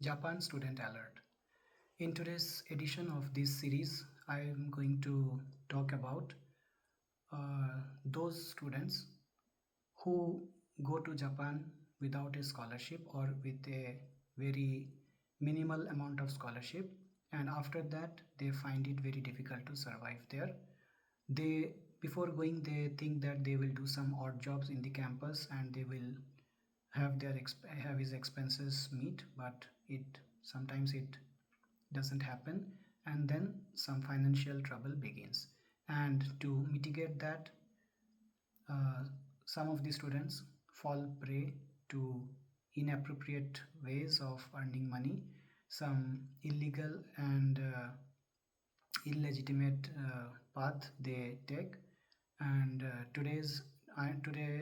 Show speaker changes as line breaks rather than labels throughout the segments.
Japan Student Alert. In today's edition of this series, I am going to talk about those students who go to Japan without a scholarship or with a very minimal amount of scholarship, and after that they find it very difficult to survive there. They before going they think that they will do some odd jobs in the campus and they will have his expenses meet, but it sometimes it doesn't happen, and then some financial trouble begins. And to mitigate that, uh, some of the students fall prey to inappropriate ways of earning money, some illegal and illegitimate path they take. And today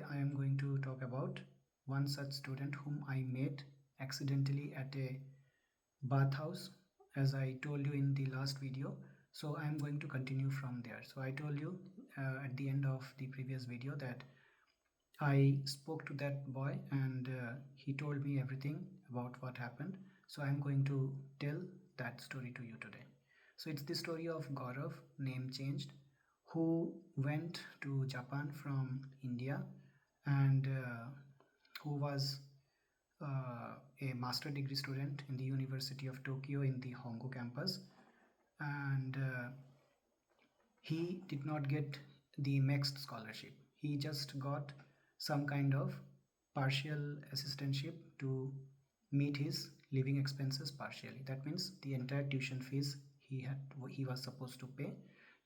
I am going to talk about one such student whom I met accidentally at a bathhouse, as I told you in the last video. So I am going to continue from there. So I told you at the end of the previous video that I spoke to that boy and he told me everything about what happened. So I'm going to tell that story to you today. So it's the story of Gaurav, name changed, who went to Japan from India, and who was a master degree student in the University of Tokyo in the Hongo campus. And he did not get the mixed scholarship. He just got some kind of partial assistantship to meet his living expenses partially. That means the entire tuition fees he was supposed to pay,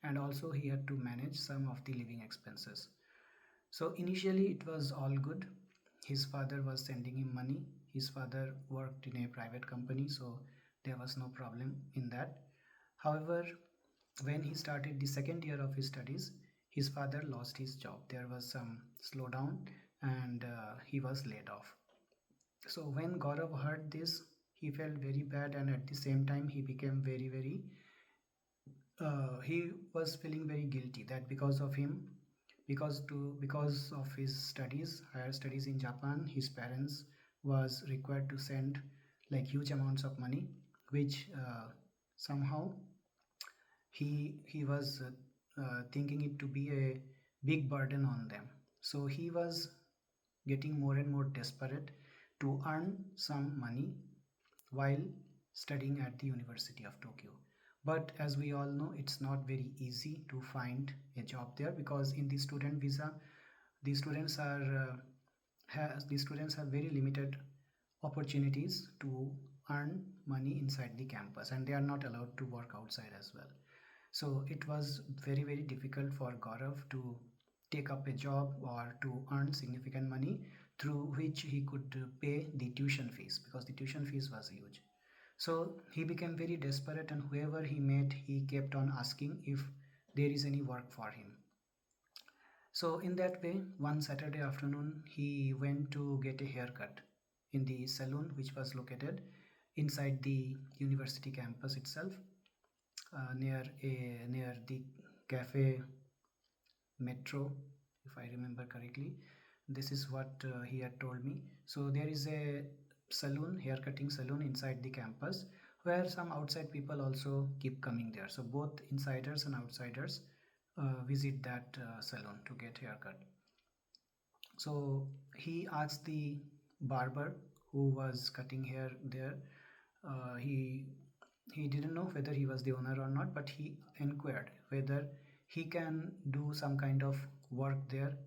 and also he had to manage some of the living expenses. So initially it was all good. His father was sending him money. His father worked in a private company, so there was no problem in that. However, when he started the second year of his studies, his father lost his job. There was some slowdown, and he was laid off. So when Gaurav heard this, he felt very bad, and at the same time he became very he was feeling very guilty that because of him, because of his studies, higher studies in Japan, his parents was required to send like huge amounts of money, which somehow he was thinking it to be a big burden on them. So he was getting more and more desperate to earn some money while studying at the University of Tokyo. But as we all know, it's not very easy to find a job there, because in the student visa, the students are the students have very limited opportunities to earn money inside the campus, and they are not allowed to work outside as well. So it was very difficult for Gaurav to take up a job or to earn significant money through which he could pay the tuition fees, because the tuition fees was huge. So he became very desperate, and whoever he met, he kept on asking if there is any work for him. So in that way, one Saturday afternoon, he went to get a haircut in the salon which was located inside the university campus itself, near the cafe metro, if I remember correctly. This is what he had told me. So there is a saloon, hair cutting saloon inside the campus, where some outside people also keep coming there. So both insiders and outsiders visit that salon to get haircut. So he asked the barber who was cutting hair there. Uh, he he didn't know whether he was the owner or not, but he inquired whether he can do some kind of work there.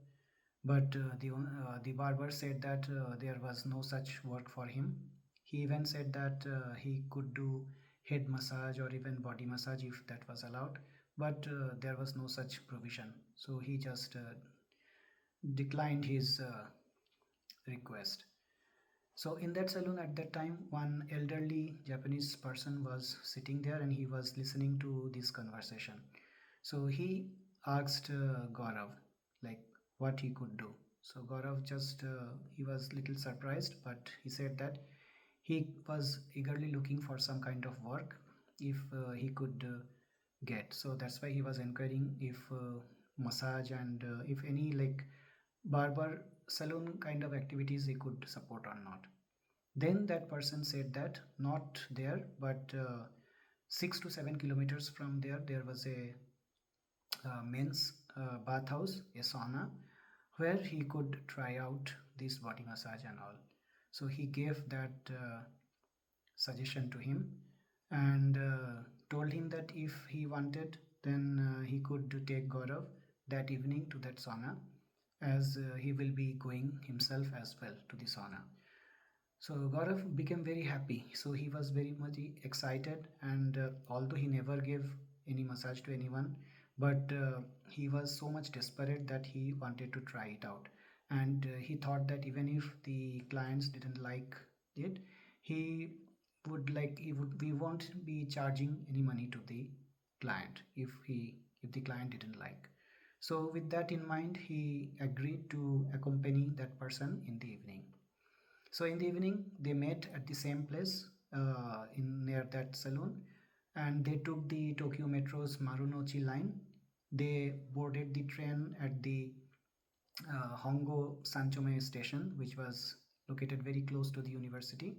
But the barber said that there was no such work for him. He even said that he could do head massage or even body massage if that was allowed, but there was no such provision. So he just declined his request. So in that saloon at that time, one elderly Japanese person was sitting there and he was listening to this conversation. So he asked Gaurav like what he could do. So Gaurav just he was little surprised, but he said that he was eagerly looking for some kind of work if he could get. So that's why he was inquiring if massage and if any like barber salon kind of activities he could support or not. Then that person said that not there, but 6 to 7 kilometers from there, there was a men's bathhouse, a sauna, where he could try out this body massage and all. So he gave that suggestion to him and told him that if he wanted, then he could take Gaurav that evening to that sauna, as he will be going himself as well to the sauna. So Gaurav became very happy. So he was very much excited, and although he never gave any massage to anyone, but he was so much desperate that he wanted to try it out. And he thought that even if the clients didn't like it, he he would we won't be charging any money to the client if the client didn't like. So with that in mind, he agreed to accompany that person in the evening. So in the evening, they met at the same place in near that saloon, and they took the Tokyo Metro's Marunouchi line. They boarded the train at the Hongo Sanchome station, which was located very close to the university,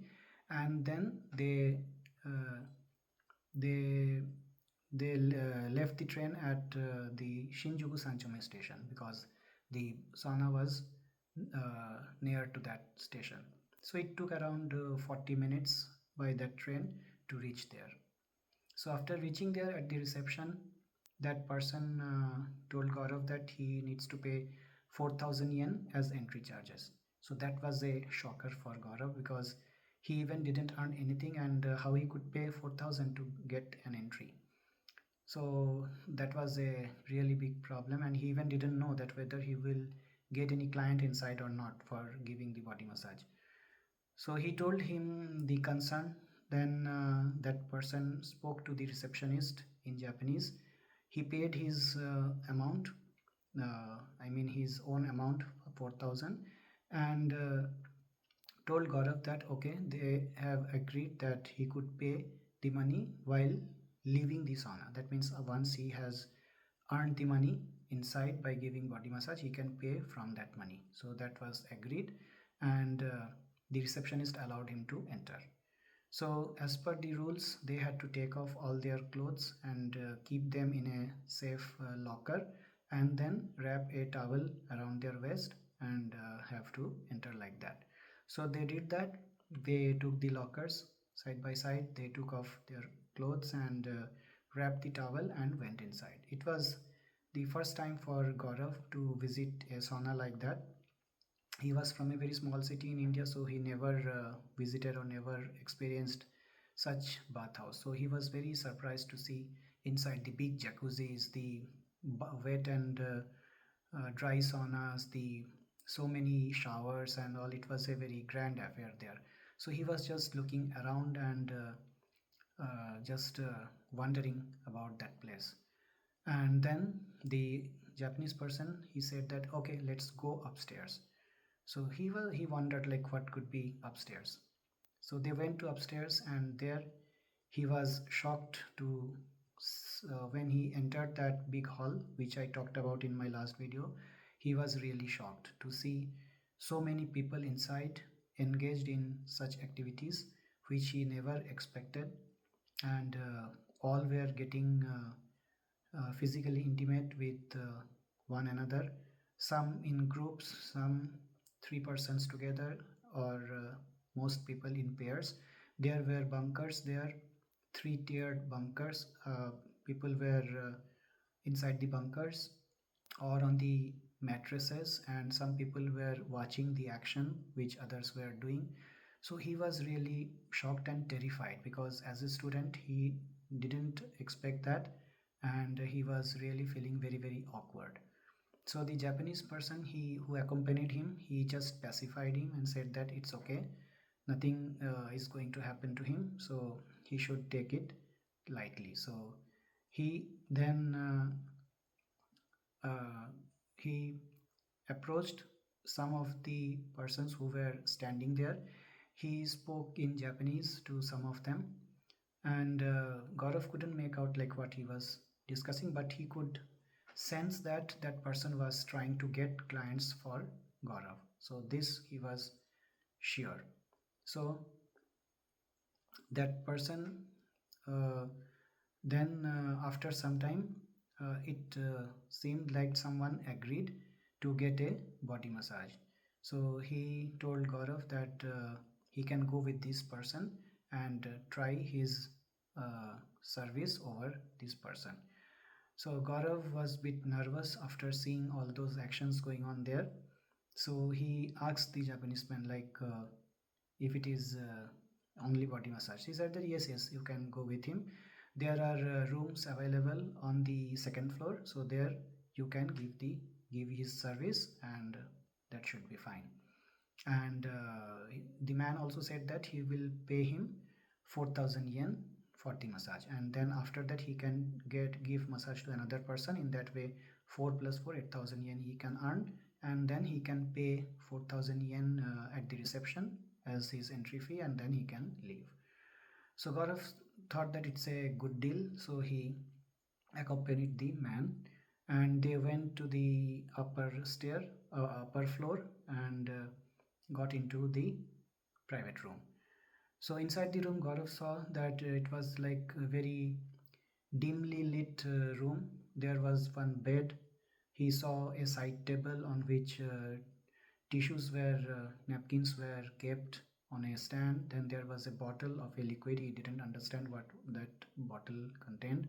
and then uh, they left the train at the Shinjuku Sanchome station because the sauna was near to that station. So it took around 40 minutes by that train to reach there. So after reaching there at the reception, that person told Gaurav that he needs to pay 4,000 yen as entry charges. So that was a shocker for Gaurav because he even didn't earn anything, and how he could pay 4,000 to get an entry. So that was a really big problem, and he even didn't know that whether he will get any client inside or not for giving the body massage. So he told him the concern. Then that person spoke to the receptionist in Japanese. He paid his amount, I mean his own amount, 4,000, and told Gaurav that okay, they have agreed that he could pay the money while leaving the sauna. That means once he has earned the money inside by giving body massage, he can pay from that money. So that was agreed, and the receptionist allowed him to enter. So as per the rules, they had to take off all their clothes and keep them in a safe locker, and then wrap a towel around their waist and have to enter like that. So they did that. They took the lockers side by side. They took off their clothes and wrapped the towel and went inside. It was the first time for Gaurav to visit a sauna like that. He was from a very small city in India, so he never visited or never experienced such bathhouse. So he was very surprised to see inside the big jacuzzis, the wet and dry saunas, the so many showers and all. It was a very grand affair there. So he was just looking around and just wondering about that place. And then the Japanese person, he said that okay, let's go upstairs. So he wondered like what could be upstairs. So they went to upstairs, and there he was shocked to when he entered that big hall which I talked about in my last video. He was really shocked to see so many people inside engaged in such activities which he never expected, and all were getting physically intimate with one another, some in groups, some three persons together, or most people in pairs. There were bunkers there, three-tiered bunkers. People were inside the bunkers or on the mattresses, and some people were watching the action which others were doing. So he was really shocked and terrified because as a student he didn't expect that, and he was really feeling very very awkward. So the Japanese person he who accompanied him, he just pacified him and said that it's okay, nothing is going to happen to him, so he should take it lightly. So he then he approached some of the persons who were standing there. He spoke in Japanese to some of them, and Gaurav couldn't make out like what he was discussing, but he could sense that that person was trying to get clients for Gaurav. So this he was sure. So that person, uh, then after some time, it seemed like someone agreed to get a body massage. So he told Gaurav that he can go with this person and try his service over this person. So Gaurav was a bit nervous after seeing all those actions going on there. So he asked the Japanese man, like, if it is only body massage. He said that yes, yes, you can go with him. There are rooms available on the second floor, so there you can give his service, and that should be fine. And the man also said that he will pay him 4,000 yen for the massage, and then after that he can get give massage to another person. In that way, 4 plus 4, 8,000 yen he can earn, and then he can pay 4,000 yen at the reception as his entry fee, and then he can leave. So Gaurav thought that it's a good deal, so he accompanied the man, and they went to the upper floor, and got into the private room. So inside the room, Gaurav saw that it was like a very dimly lit room. There was one bed. He saw a side table on which napkins were kept on a stand. Then there was a bottle of a liquid. He didn't understand what that bottle contained.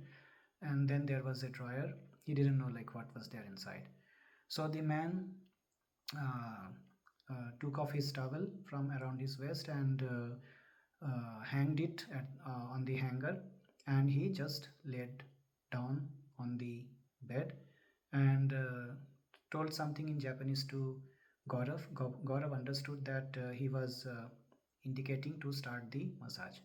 And then there was a drawer. He didn't know like what was there inside. So the man uh, took off his towel from around his waist and hanged it on the hanger, and he just laid down on the bed and told something in Japanese to Gaurav. Gaurav understood that he was indicating to start the massage.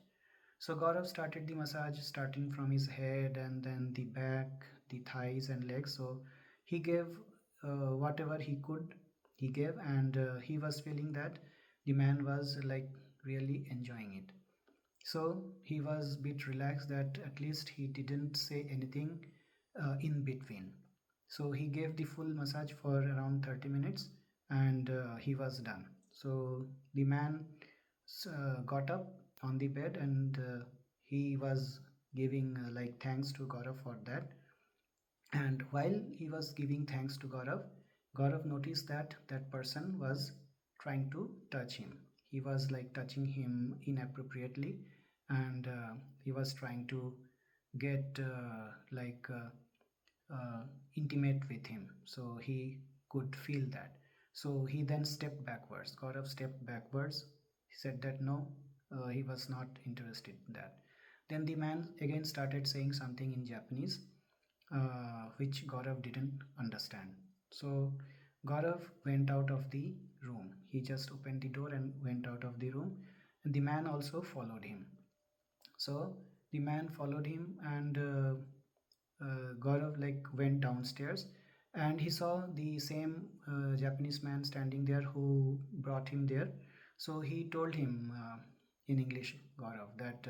So Gaurav started the massage starting from his head and then the back, the thighs and legs. So he gave whatever he could, he gave, and he was feeling that the man was like really enjoying it. So he was a bit relaxed that at least he didn't say anything in between. So he gave the full massage for around 30 minutes, and he was done. So the man got up on the bed, and he was giving like thanks to Gaurav for that. And while he was giving thanks to Gaurav, Gaurav noticed that that person was trying to touch him. He was like touching him inappropriately, and he was trying to get intimate with him. So he could feel that. So he then stepped backwards. Gaurav stepped backwards. He said that no, he was not interested in that. Then the man again started saying something in Japanese, which Gaurav didn't understand. So Gaurav went out of the room. He just opened the door and went out of the room, and the man also followed him. So the man followed him, and Gaurav like went downstairs, and he saw the same Japanese man standing there who brought him there. So he told him in English, Gaurav, that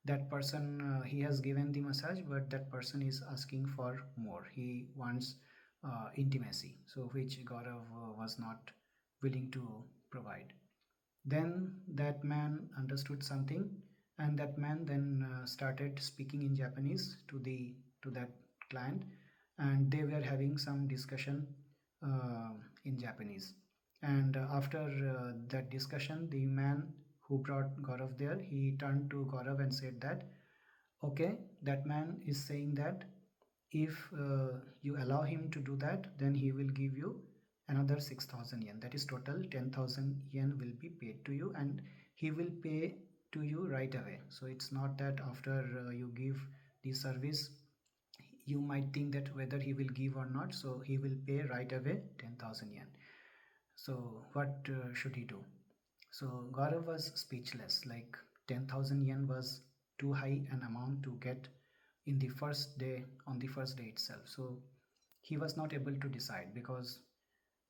that person he has given the massage, but that person is asking for more. He wants intimacy, so which Gaurav was not willing to provide. Then that man understood something, and that man then started speaking in Japanese to that client, and they were having some discussion uh, in Japanese. And after that discussion, the man who brought Gaurav there, he turned to Gaurav and said that, okay, that man is saying that if you allow him to do that, then he will give you another 6,000 yen. That is total 10,000 yen will be paid to you, and he will pay to you right away. So it's not that after you give the service, you might think that whether he will give or not. So he will pay right away 10,000 yen. So what should he do? So Gaurav was speechless. Like 10,000 yen was too high an amount to get in the first day, on the first day itself. So he was not able to decide because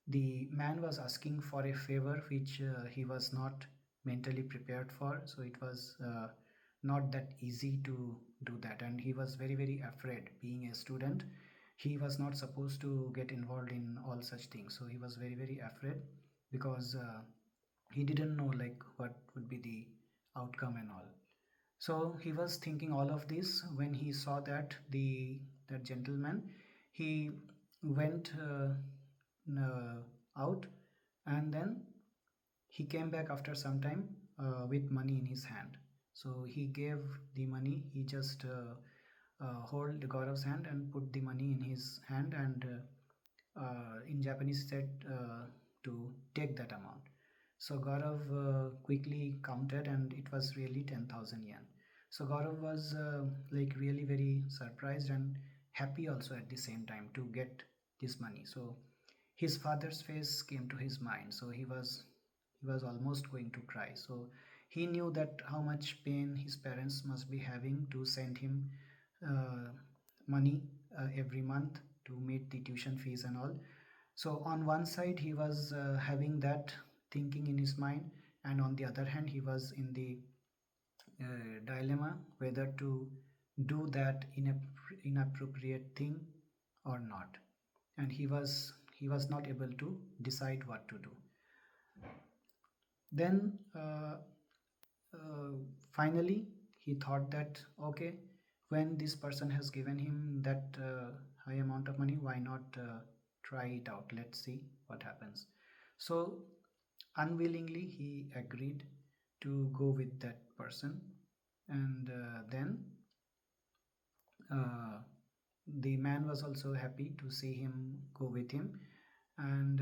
the man was asking for a favor which he was not mentally prepared for. So it was not that easy to do that, and he was very very afraid. Being a student, he was not supposed to get involved in all such things. So he was very very afraid because He didn't know like what would be the outcome and all. So he was thinking all of this when he saw that the that gentleman, he went out, and then he came back after some time with money in his hand. So he gave the money. He just hold Gaurav's hand and put the money in his hand, and in Japanese said to take that amount. So Gaurav quickly counted, and it was really 10,000 yen. So Gaurav was like really very surprised and happy also at the same time to get this money. So his father's face came to his mind. So he was almost going to cry. So he knew that how much pain his parents must be having to send him uh, money every month to meet the tuition fees and all. So on one side he was having that thinking in his mind, and on the other hand he was in the dilemma whether to do that inappropriate thing or not, and he was not able to decide what to do. Then uh, finally he thought that okay, when this person has given him that high amount of money, why not try it out, let's see what happens. So unwillingly he agreed to go with that person, and then uh, the man was also happy to see him go with him, and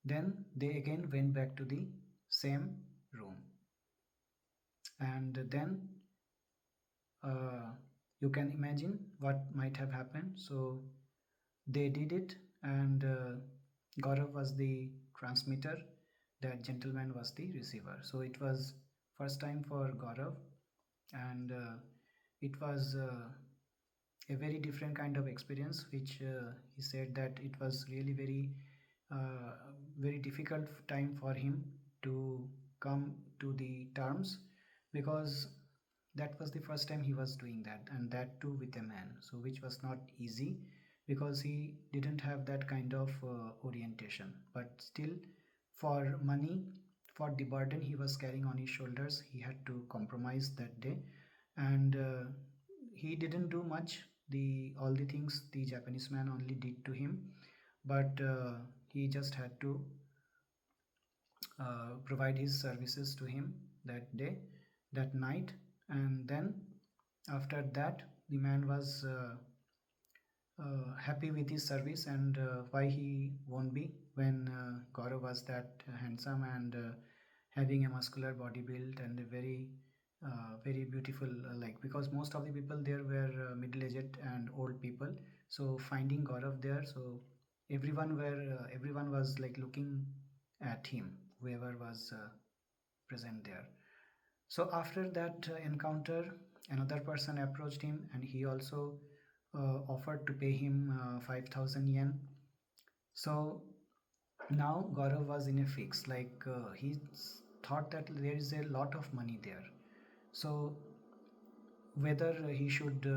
then they again went back to the same room, and then uh, you can imagine what might have happened. So they did it, and Gaurav was the transmitter, that gentleman was the receiver. So it was first time for Gaurav, and it was a very different kind of experience, which he said that it was really uh, very difficult time for him to come to the terms, because that was the first time he was doing that, and that too with a man, so which was not easy, because he didn't have that kind of orientation. But still, for money, for the burden he was carrying on his shoulders, he had to compromise that day, and he didn't do much. The all the things the Japanese man only did to him, but he just had to provide his services to him that day, that night. And then after that the man was happy with his service, and why he won't be when Gaurav was that handsome and having a muscular body build and a very beautiful, like, because most of the people there were middle-aged and old people. So finding Gaurav there, so everyone was like looking at him, whoever was present there. So after that encounter, another person approached him, and he also offered to pay him 5,000 yen. So now Gaurav was in a fix, like he thought that there is a lot of money there. So whether he should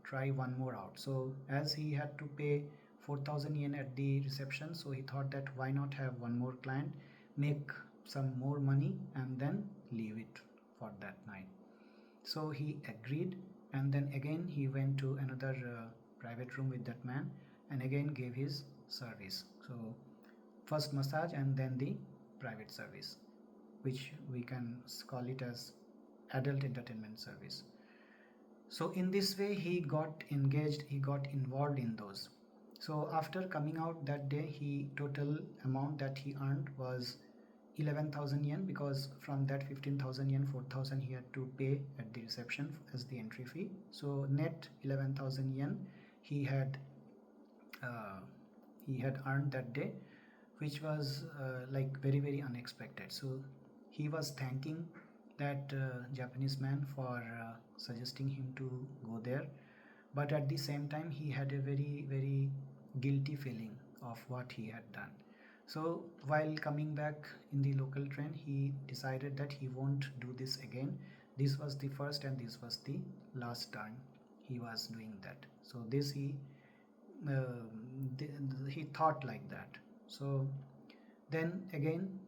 try one more out. So as he had to pay 4,000 yen at the reception, so he thought that why not have one more client, make some more money, and then leave it for that night. So he agreed, and then again he went to another private room with that man, and again gave his service. So first massage and then the private service, which we can call it as adult entertainment service. So in this way he got engaged, he got involved in those. So after coming out that day, he total amount that he earned was 11,000 yen, because from that 15,000 yen, 4,000 he had to pay at the reception as the entry fee. So net 11,000 yen he had uh, he had earned that day, which was like very unexpected. So he was thanking that Japanese man for suggesting him to go there, but at the same time he had a very guilty feeling of what he had done. So while coming back in the local train, he decided that he won't do this again. This was the first and this was the last time he was doing that. So this he thought like that. So then again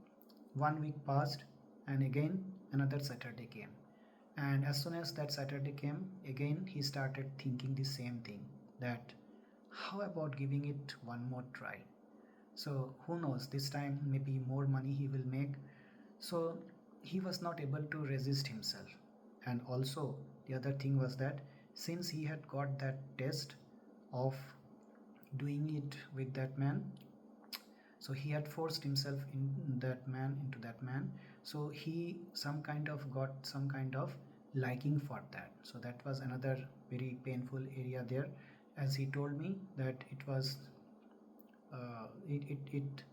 1 week passed, and again another Saturday came. And as soon as that Saturday came, again he started thinking the same thing, that how about giving it one more try? So who knows, this time maybe more money he will make. So he was not able to resist himself. And also, the other thing was that since he had got that test of doing it with that man, so he had forced himself into that man. So he some kind of got some kind of liking for that. So that was another very painful area there, as he told me that it was uh, it, it it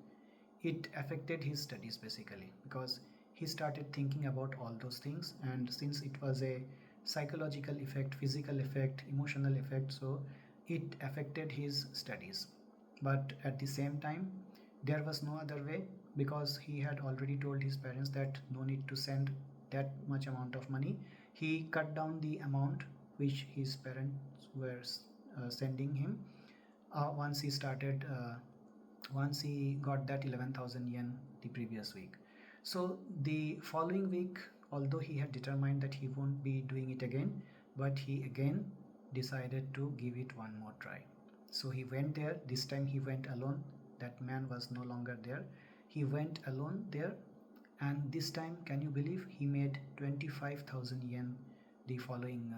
it affected his studies basically, because he started thinking about all those things, and since it was a psychological effect, physical effect, emotional effect, so it affected his studies. But at the same time, there was no other way, because he had already told his parents that no need to send that much amount of money. He cut down the amount which his parents were sending him once he started once he got that 11,000 yen the previous week. So the following week, although he had determined that he won't be doing it again, but he again decided to give it one more try. So he went there. This time he went alone. That man was no longer there. He went alone there, and this time, can you believe, he made 25,000 yen the following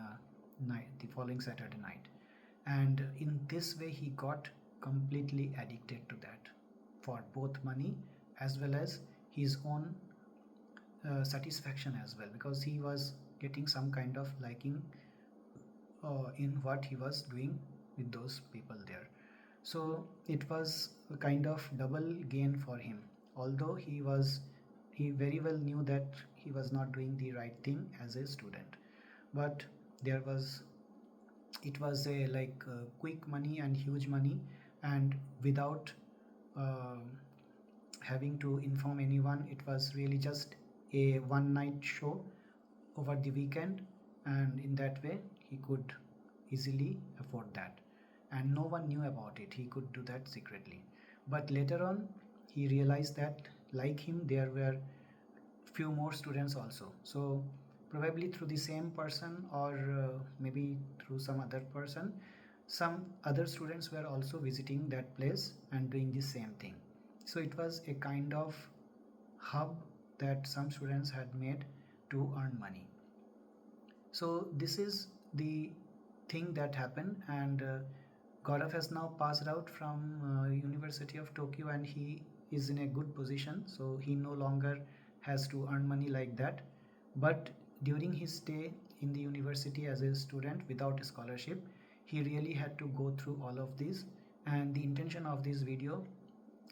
night, the following Saturday night. And in this way he got completely addicted to that, for both money as well as his own satisfaction as well, because he was getting some kind of liking in what he was doing with those people there. So it was a kind of double gain for him, although he very well knew that he was not doing the right thing as a student. But there was it was a like quick money and huge money, and without uh, having to inform anyone, it was really just a one night show over the weekend, and in that way he could easily afford that, and no one knew about it. He could do that secretly. But later on he realized that like him there were few more students also. So probably through the same person, or maybe through some other person, some other students were also visiting that place and doing the same thing. So it was a kind of hub that some students had made to earn money. So this is the thing that happened, and Gaurav has now passed out from University of Tokyo, and he is in a good position. So he no longer has to earn money like that. But during his stay in the university as a student without a scholarship, he really had to go through all of this. And the intention of this video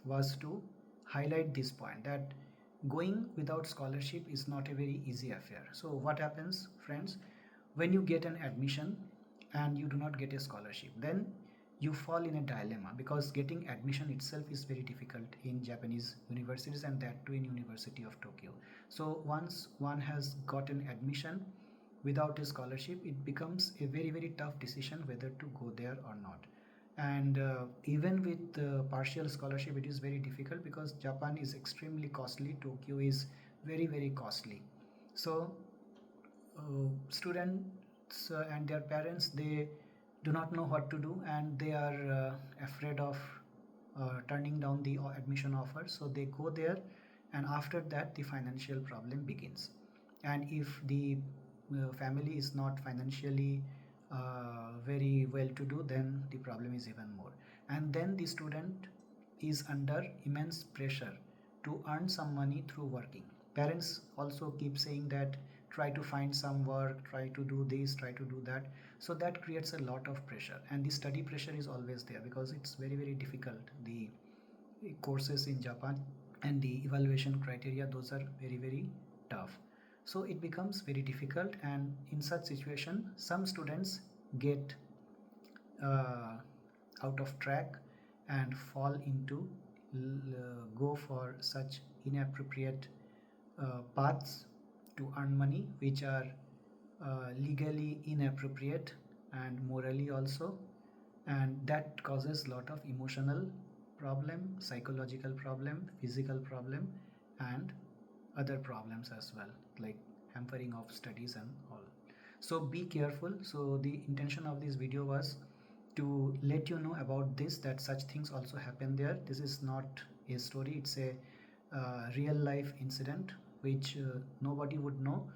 was to highlight this point, that going without scholarship is not a very easy affair. So what happens, friends, when you get an admission and you do not get a scholarship, then you fall in a dilemma, because getting admission itself is very difficult in Japanese universities, and that too in University of Tokyo. So once one has gotten admission without a scholarship, it becomes a very very tough decision whether to go there or not. And even with partial scholarship, it is very difficult, because Japan is extremely costly, Tokyo is very very costly. So students and their parents, they do not know what to do, and they are afraid of turning down the admission offer, so they go there, and after that the financial problem begins. And if the family is not financially very well to do, then the problem is even more. And then the student is under immense pressure to earn some money through working. Parents also keep saying that try to find some work, try to do this, try to do that. So that creates a lot of pressure, and the study pressure is always there, because it's very very difficult. The courses in Japan and the evaluation criteria, those are very very tough. So it becomes very difficult, and in such situation some students get uh, out of track and fall into go for such inappropriate paths to earn money, which are legally inappropriate and morally also, and that causes lot of emotional problem, psychological problem, physical problem, and other problems as well, like hampering of studies and all. So be careful. So the intention of this video was to let you know about this, that such things also happen there. This is not a story, it's a real life incident which nobody would know.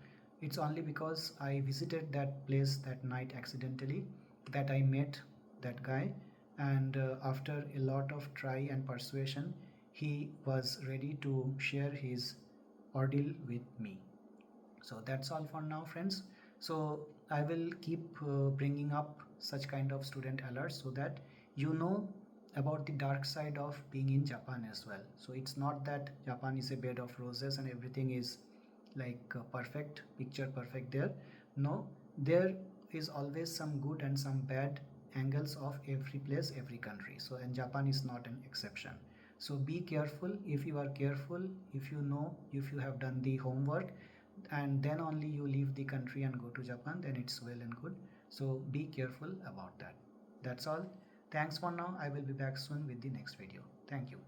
It's only because I visited that place that night accidentally that I met that guy, and after a lot of try and persuasion, he was ready to share his ordeal with me. So that's all for now, friends. So I will keep bringing up such kind of student alerts so that you know about the dark side of being in Japan as well. So it's not that Japan is a bed of roses and everything is like perfect, picture perfect there. No, there is always some good and some bad angles of every place, every country. So and Japan is not an exception. So be careful. If you are careful, if you know, if you have done the homework, and then only you leave the country and go to Japan, then it's well and good. So be careful about that. That's all. Thanks for now. I will be back soon with the next video. Thank you.